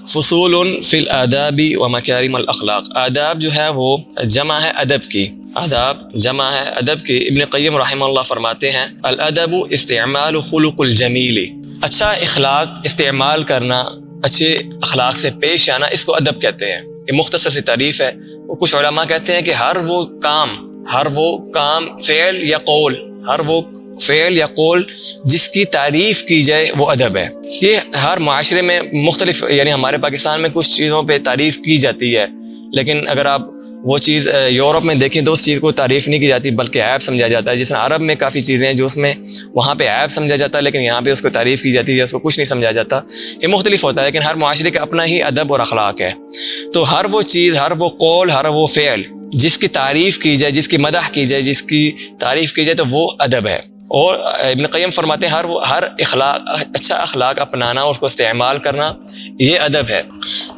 فصول فی الآداب و مکارم الاخلاق. آداب جو ہے وہ جمع ہے ادب کی، آداب جمع ہے ادب کی. ابن قیم رحمہ اللہ فرماتے ہیں الادب استعمال خلق الجمیل، اچھا اخلاق استعمال کرنا، اچھے اخلاق سے پیش آنا، اس کو ادب کہتے ہیں. یہ مختصر سی تعریف ہے. اور کچھ علماء کہتے ہیں کہ ہر وہ کام فعل یا قول جس کی تعریف کی جائے وہ ادب ہے. یہ ہر معاشرے میں مختلف، یعنی ہمارے پاکستان میں کچھ چیزوں پہ تعریف کی جاتی ہے، لیکن اگر آپ وہ چیز یورپ میں دیکھیں تو اس چیز کو تعریف نہیں کی جاتی بلکہ عیب سمجھا جاتا ہے. جس طرح عرب میں کافی چیزیں ہیں جو اس میں وہاں پہ عیب سمجھا جاتا ہے، لیکن یہاں پہ اس کو تعریف کی جاتی ہے، اس کو کچھ نہیں سمجھا جاتا. یہ مختلف ہوتا ہے، لیکن ہر معاشرے کا اپنا ہی ادب اور اخلاق ہے. تو ہر وہ چیز، ہر وہ قول، ہر وہ فعل جس کی تعریف کی جائے، جس کی مدح کی جائے، جس کی تعریف کی جائے تو وہ ادب ہے. اور ابن قیم فرماتے ہیں ہر اخلاق، اچھا اخلاق اپنانا اور اس کو استعمال کرنا یہ ادب ہے.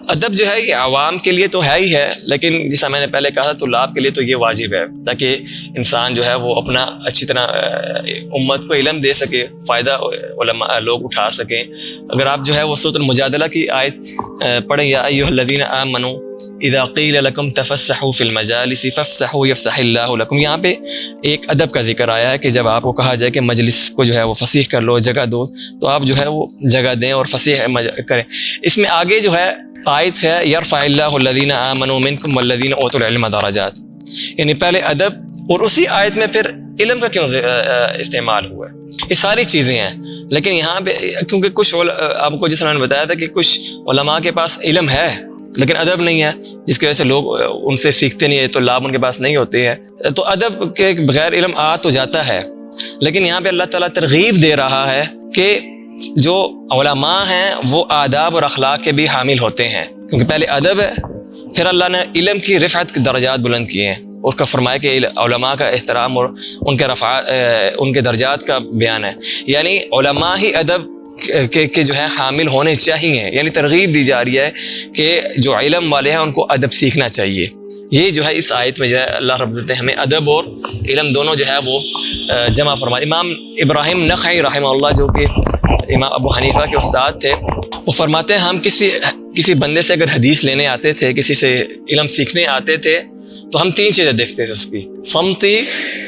ادب جو ہے یہ عوام کے لیے تو ہے ہی ہے، لیکن جیسا میں نے پہلے کہا تھا طلاب کے لیے تو یہ واجب ہے، تاکہ انسان جو ہے وہ اپنا اچھی طرح امت کو علم دے سکے، فائدہ علماء لوگ اٹھا سکیں. اگر آپ جو ہے وہ سورۃ المجادلہ کی آیت پڑھیں، یا ایھا الذین آمنوا اذا قیل لکم تفسحوا فی المجالس فافسحوا یفسح اللہ لکم. یہاں پہ ایک ادب کا ذکر آیا ہے کہ جب آپ کو کہا جائے کہ مجلس کو جو ہے وہ فصیح کر لو، جگہ دو، تو آپ جو ہے وہ جگہ دیں اور فصیح کریں. اس میں آگے جو ہے آیت ہے یرفع اللہ الذین آمنوا منکم والذین اوتوا العلم درجات، یعنی پہلے ادب اور اسی آیت میں پھر علم کا کیوں استعمال ہوا ہے. یہ ساری چیزیں ہیں، لیکن یہاں پہ کیونکہ کچھ آپ کو جس طرح میں نے بتایا تھا کہ کچھ علماء کے پاس علم ہے لیکن ادب نہیں ہے، جس کی وجہ سے لوگ ان سے سیکھتے نہیں ہیں، تو لاب ان کے پاس نہیں ہوتے ہیں. تو ادب کے بغیر علم آ تو جاتا ہے، لیکن یہاں پہ اللہ تعالیٰ ترغیب دے رہا ہے کہ جو علماء ہیں وہ آداب اور اخلاق کے بھی حامل ہوتے ہیں، کیونکہ پہلے ادب ہے، پھر اللہ نے علم کی رفعت کے درجات بلند کیے ہیں. اس کا فرمایا کہ علماء کا احترام اور ان کے درجات کا بیان ہے. یعنی علماء ہی ادب کے جو ہے حامل ہونے چاہیے، یعنی ترغیب دی جا رہی ہے کہ جو علم والے ہیں ان کو ادب سیکھنا چاہیے. یہ جو ہے اس آیت میں جو ہے اللہ رب العزت نے ہمیں ادب اور علم دونوں جو ہے وہ جمع فرمایا. امام ابراہیم نخعی رحمہ اللہ جو کہ امام ابو حنیفہ کے استاد تھے، وہ فرماتے ہیں ہم کسی بندے سے اگر حدیث لینے آتے تھے، کسی سے علم سیکھنے آتے تھے، تو ہم 3 چیزیں دیکھتے تھے. اس کی سمتی،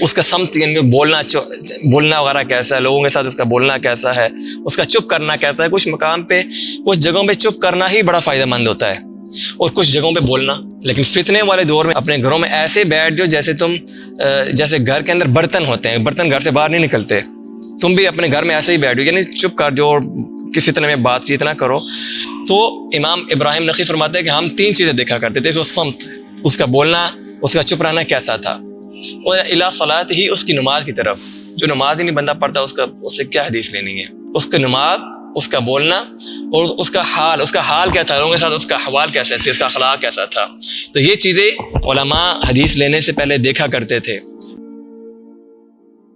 اس کا سمت یعنی بولنا وغیرہ کیسا ہے، لوگوں کے ساتھ اس کا بولنا کیسا ہے، اس کا چپ کرنا کیسا ہے. کچھ مقام پہ، کچھ جگہوں پہ چپ کرنا ہی بڑا فائدہ مند ہوتا ہے اور کچھ جگہوں پہ بولنا. لیکن فتنے والے دور میں اپنے گھروں میں ایسے بیٹھ جاؤ جیسے گھر کے اندر برتن ہوتے ہیں، برتن گھر سے باہر نہیں نکلتے، تم بھی اپنے گھر میں ایسے ہی بیٹھ جاؤ، یعنی چپ کر جو کس فتنے میں بات چیت نہ کرو. تو امام ابراہیم نخعی فرماتے ہیں کہ ہم 3 چیزیں دیکھا کرتے تھے. کہ سمت، اس کا بولنا، اس کا چپ رہنا کیسا تھا، اور الی صلاۃ ہی، اس کی نماز کی طرف. جو نماز ہی نہیں بندہ پڑھتا اس سے کیا حدیث لینی ہے. اس کی نماز، اس کا بولنا اور اس کا حال کیا تھا، لوگوں کے ساتھ اس کا حوال کیسا تھا، اس کا اخلاق کیسا تھا. تو یہ چیزیں علماء حدیث لینے سے پہلے دیکھا کرتے تھے.